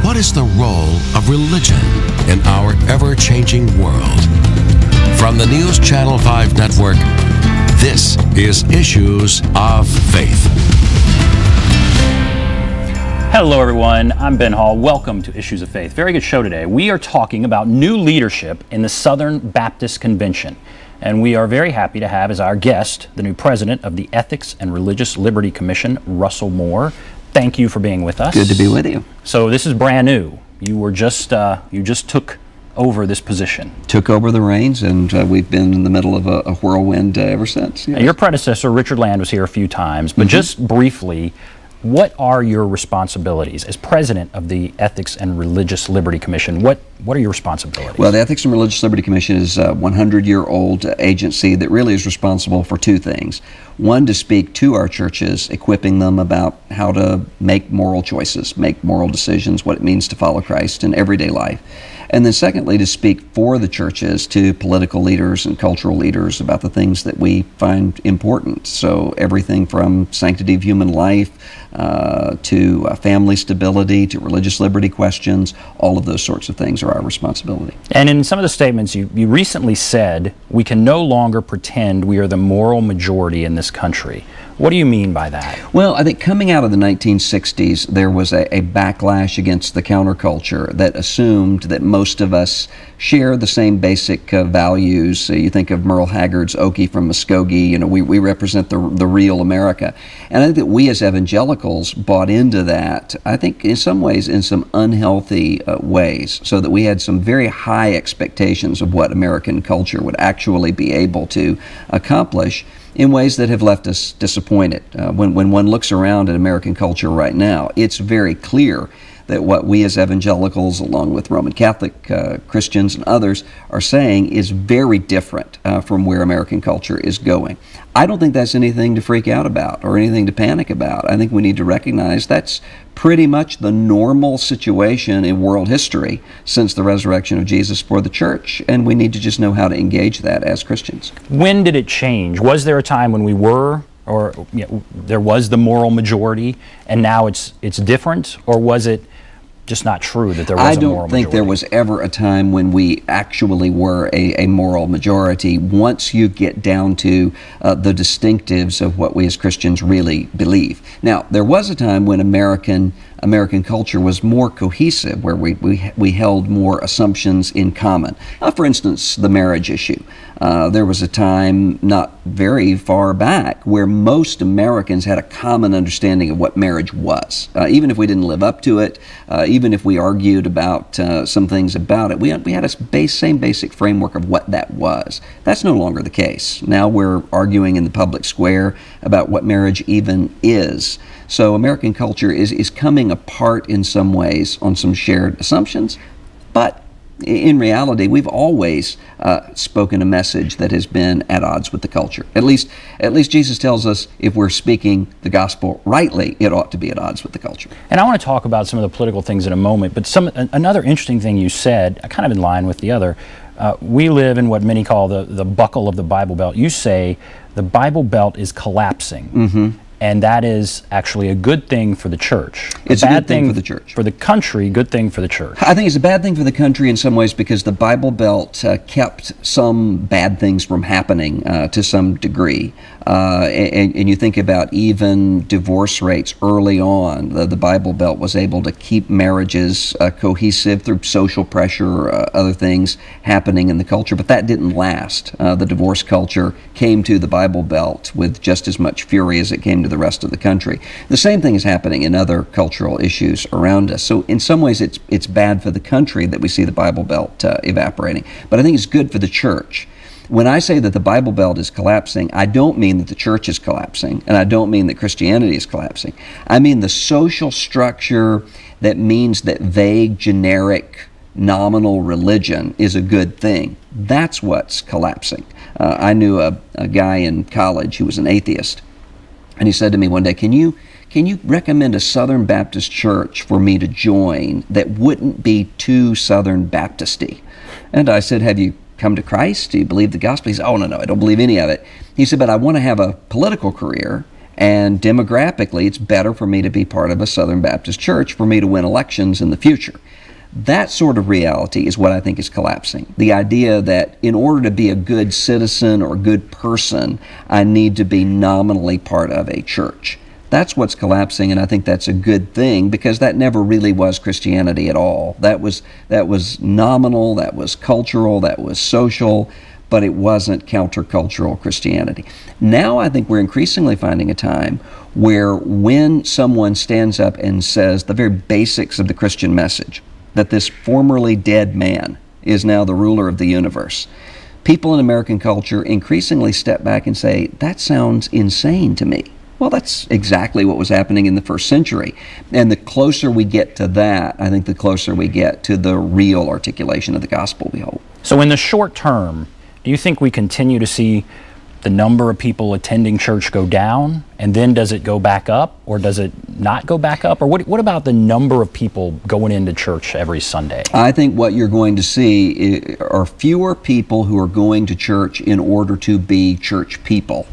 What is the role of religion in our ever-changing world? From the News Channel 5 Network, this is Issues of Faith. Hello everyone, I'm Ben Hall. Welcome to Issues of Faith. Very good show today. We are talking about new leadership in the Southern Baptist Convention. And we are very happy to have as our guest the new president of the Ethics and Religious Liberty Commission, Russell Moore. Thank you for being with us. Good to be with you. So this is brand new. You just took over this position. Took over the reins, and we've been in the middle of a whirlwind ever since. Yes. Your predecessor, Richard Land, was here a few times, but just briefly, what are your responsibilities as president of the Ethics and Religious Liberty Commission? What are your responsibilities? Well, the Ethics and Religious Liberty Commission is a 100-year-old agency that really is responsible for two things. One, to speak to our churches, equipping them about how to make moral choices, make moral decisions, what it means to follow Christ in everyday life. And then secondly, to speak for the churches to political leaders and cultural leaders about the things that we find important. So everything from sanctity of human life to family stability to religious liberty questions, all of those sorts of things are our responsibility. And in some of the statements you recently said, we can no longer pretend we are the moral majority in this country. What do you mean by that? Well, I think coming out of the 1960s, there was a backlash against the counterculture that assumed that most of us share the same basic values. You think of Merle Haggard's Okie from Muskogee, we represent the real America. And I think that we as evangelicals bought into that, I think in some ways in some unhealthy ways, so that we had some very high expectations of what American culture would actually be able to accomplish in ways that have left us disappointed. When one looks around at American culture right now, it's very clear that what we as evangelicals, along with Roman Catholic Christians and others, are saying is very different from where American culture is going. I don't think that's anything to freak out about or anything to panic about. I think we need to recognize that's pretty much the normal situation in world history since the resurrection of Jesus for the church, and we need to just know how to engage that as Christians. When did it change? Was there a time when we were, or there was the moral majority, and now it's different, or was it just not true that there was a moral majority? I don't think there was ever a time when we actually were a moral majority once you get down to the distinctives of what we as Christians really believe. Now, there was a time when American culture was more cohesive, where we held more assumptions in common. For instance, the marriage issue. There was a time not very far back where most Americans had a common understanding of what marriage was. Even if we didn't live up to it, even if we argued about some things about it, we had a same basic framework of what that was. That's no longer the case. Now we're arguing in the public square about what marriage even is. So American culture is coming apart in some ways on some shared assumptions, but in reality, we've always spoken a message that has been at odds with the culture. At least Jesus tells us if we're speaking the gospel rightly, it ought to be at odds with the culture. And I want to talk about some of the political things in a moment, but another interesting thing you said, kind of in line with the other, we live in what many call the buckle of the Bible Belt. You say the Bible Belt is collapsing. Mm-hmm. And that is actually a good thing for the church. It's a good thing for the church. For the country, good thing for the church. I think it's a bad thing for the country in some ways because the Bible Belt kept some bad things from happening to some degree. And you think about even divorce rates early on. The Bible Belt was able to keep marriages cohesive through social pressure, other things happening in the culture, but that didn't last. The divorce culture came to the Bible Belt with just as much fury as it came to the rest of the country. The same thing is happening in other cultural issues around us. So in some ways it's bad for the country that we see the Bible Belt evaporating, but I think it's good for the church. When I say that the Bible Belt is collapsing, I don't mean that the church is collapsing, and I don't mean that Christianity is collapsing. I mean the social structure that means that vague, generic, nominal religion is a good thing. That's what's collapsing. I knew a guy in college who was an atheist, and he said to me one day, can you recommend a Southern Baptist church for me to join that wouldn't be too Southern Baptist-y? And I said, have you come to Christ? Do you believe the gospel? He said, oh, no, I don't believe any of it. He said, but I want to have a political career, And demographically, it's better for me to be part of a Southern Baptist church for me to win elections in the future. That sort of reality is what I think is collapsing. The idea that in order to be a good citizen or a good person, I need to be nominally part of a church. That's what's collapsing, and I think that's a good thing, because that never really was Christianity at all. That was nominal, that was cultural, that was social, but it wasn't countercultural Christianity. Now I think we're increasingly finding a time where when someone stands up and says the very basics of the Christian message, that this formerly dead man is now the ruler of the universe, people in American culture increasingly step back and say, that sounds insane to me. Well, that's exactly what was happening in the first century. And the closer we get to that, I think the closer we get to the real articulation of the gospel we hold. So in the short term, do you think we continue to see the number of people attending church go down, and then does it go back up, or does it not go back up? Or what about the number of people going into church every Sunday? I think what you're going to see are fewer people who are going to church in order to be church people,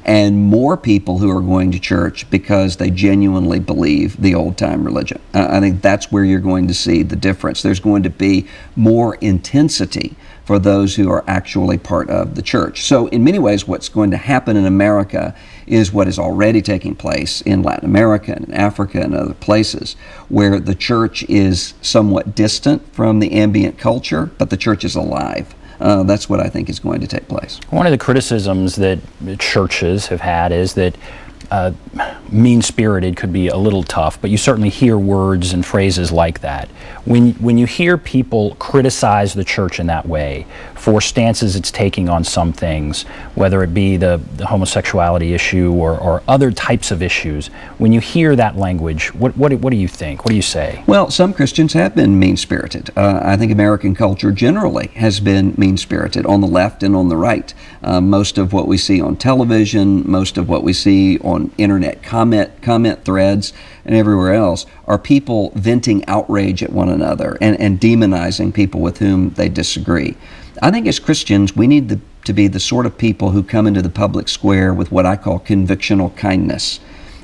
and more people who are going to church because they genuinely believe the old-time religion. I think that's where you're going to see the difference. There's going to be more intensity for those who are actually part of the church. So in many ways, what's going to happen in America is what is already taking place in Latin America and in Africa and other places, where the church is somewhat distant from the ambient culture, but the church is alive. That's what I think is going to take place. One of the criticisms that churches have had is that mean-spirited could be a little tough, but you certainly hear words and phrases like that. When you hear people criticize the church in that way for stances it's taking on some things, whether it be the homosexuality issue or other types of issues, when you hear that language, what do you think? What do you say? Well, some Christians have been mean-spirited. I think American culture generally has been mean-spirited on the left and on the right. Most of what we see on television, most of what we see on internet comment threads and everywhere else are people venting outrage at one another and demonizing people with whom they disagree. I think as Christians, we need to be the sort of people who come into the public square with what I call convictional kindness.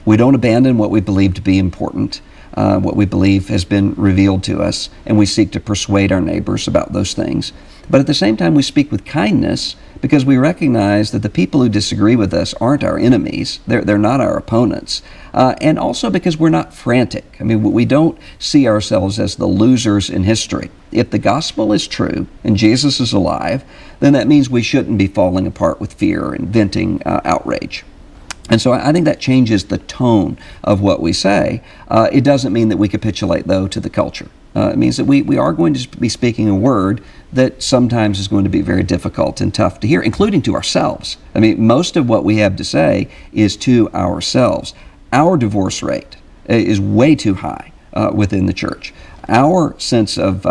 We don't abandon what we believe to be important, what we believe has been revealed to us, and we seek to persuade our neighbors about those things. But at the same time, we speak with kindness because we recognize that the people who disagree with us aren't our enemies. They're not our opponents. And also because we're not frantic. I mean, we don't see ourselves as the losers in history. If the gospel is true and Jesus is alive, then that means we shouldn't be falling apart with fear and venting outrage. And so I think that changes the tone of what we say. It doesn't mean that we capitulate, though, to the culture. It means that we are going to be speaking a word that sometimes is going to be very difficult and tough to hear, including to ourselves. I mean, most of what we have to say is to ourselves. Our divorce rate is way too high within the church. Our sense of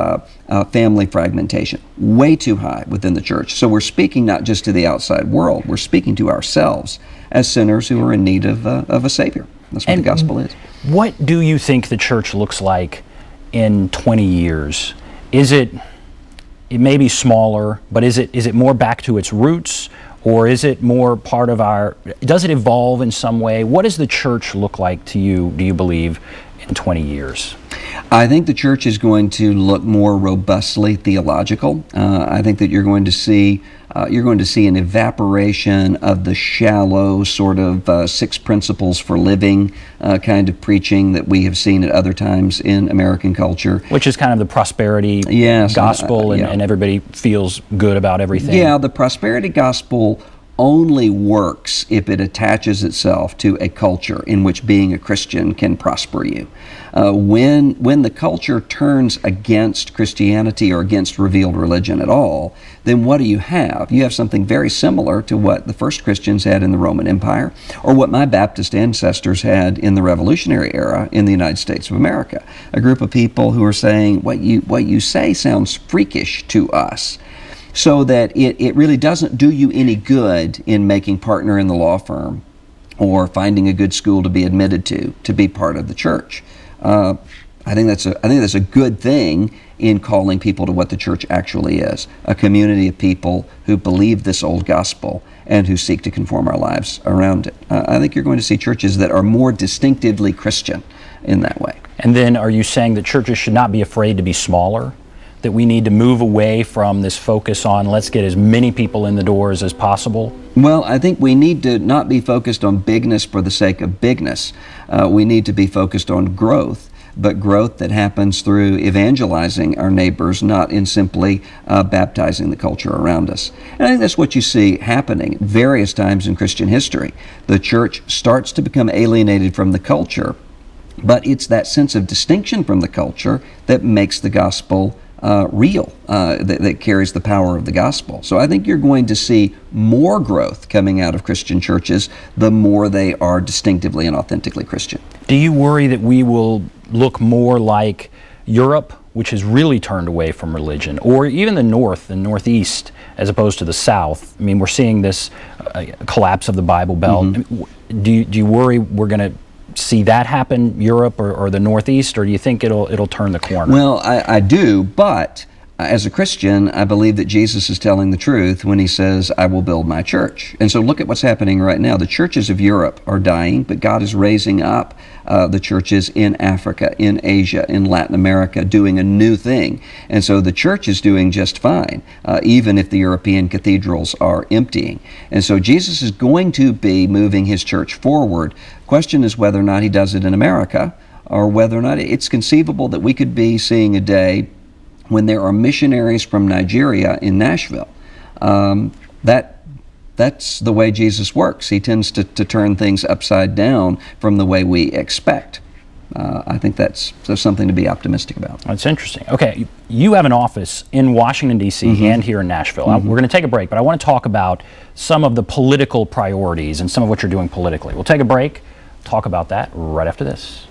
family fragmentation, way too high within the church. So we're speaking not just to the outside world, we're speaking to ourselves as sinners who are in need of a Savior. That's what the gospel is. What do you think the church looks like in 20 years? It may be smaller, but is it more back to its roots, or is it more part of does it evolve in some way? What does the church look like to you, do you believe, in 20 years? I think the church is going to look more robustly theological. I think that you're going to see an evaporation of the shallow sort of 6 principles for living kind of preaching that we have seen at other times in American culture. Which is kind of the prosperity gospel, and everybody feels good about everything. Yeah, the prosperity gospel only works if it attaches itself to a culture in which being a Christian can prosper you. When the culture turns against Christianity or against revealed religion at all, then what do you have? You have something very similar to what the first Christians had in the Roman Empire, or what my Baptist ancestors had in the Revolutionary era in the United States of America. A group of people who are saying, what you say sounds freakish to us. So that it really doesn't do you any good in making partner in the law firm or finding a good school to be admitted to be part of the church. I think that's a good thing in calling people to what the church actually is, a community of people who believe this old gospel and who seek to conform our lives around it. I think you're going to see churches that are more distinctively Christian in that way. And then are you saying that churches should not be afraid to be smaller? That we need to move away from this focus on let's get as many people in the doors as possible? Well, I think we need to not be focused on bigness for the sake of bigness. We need to be focused on growth, but growth that happens through evangelizing our neighbors, not in simply baptizing the culture around us. And I think that's what you see happening various times in Christian history. The church starts to become alienated from the culture, but it's that sense of distinction from the culture that makes the gospel real, that carries the power of the gospel. So I think you're going to see more growth coming out of Christian churches the more they are distinctively and authentically Christian. Do you worry that we will look more like Europe, which has really turned away from religion, or even the North and Northeast as opposed to the South? I mean, we're seeing this collapse of the Bible Belt. Mm-hmm. Do you worry we're going to see that happen, Europe or the Northeast, or do you think it'll turn the corner? Well, I do, but as a Christian, I believe that Jesus is telling the truth when he says, I will build my church. And so look at what's happening right now. The churches of Europe are dying, but God is raising up the churches in Africa, in Asia, in Latin America, doing a new thing. And so the church is doing just fine, even if the European cathedrals are emptying. And so Jesus is going to be moving his church forward. Question is whether or not he does it in America, or whether or not it's conceivable that we could be seeing a day when there are missionaries from Nigeria in Nashville. That's the way Jesus works. He tends to turn things upside down from the way we expect. I think that's something to be optimistic about. That's interesting. Okay, you have an office in Washington, D.C. Mm-hmm. and here in Nashville. Mm-hmm. We're going to take a break, but I want to talk about some of the political priorities and some of what you're doing politically. We'll take a break, talk about that right after this.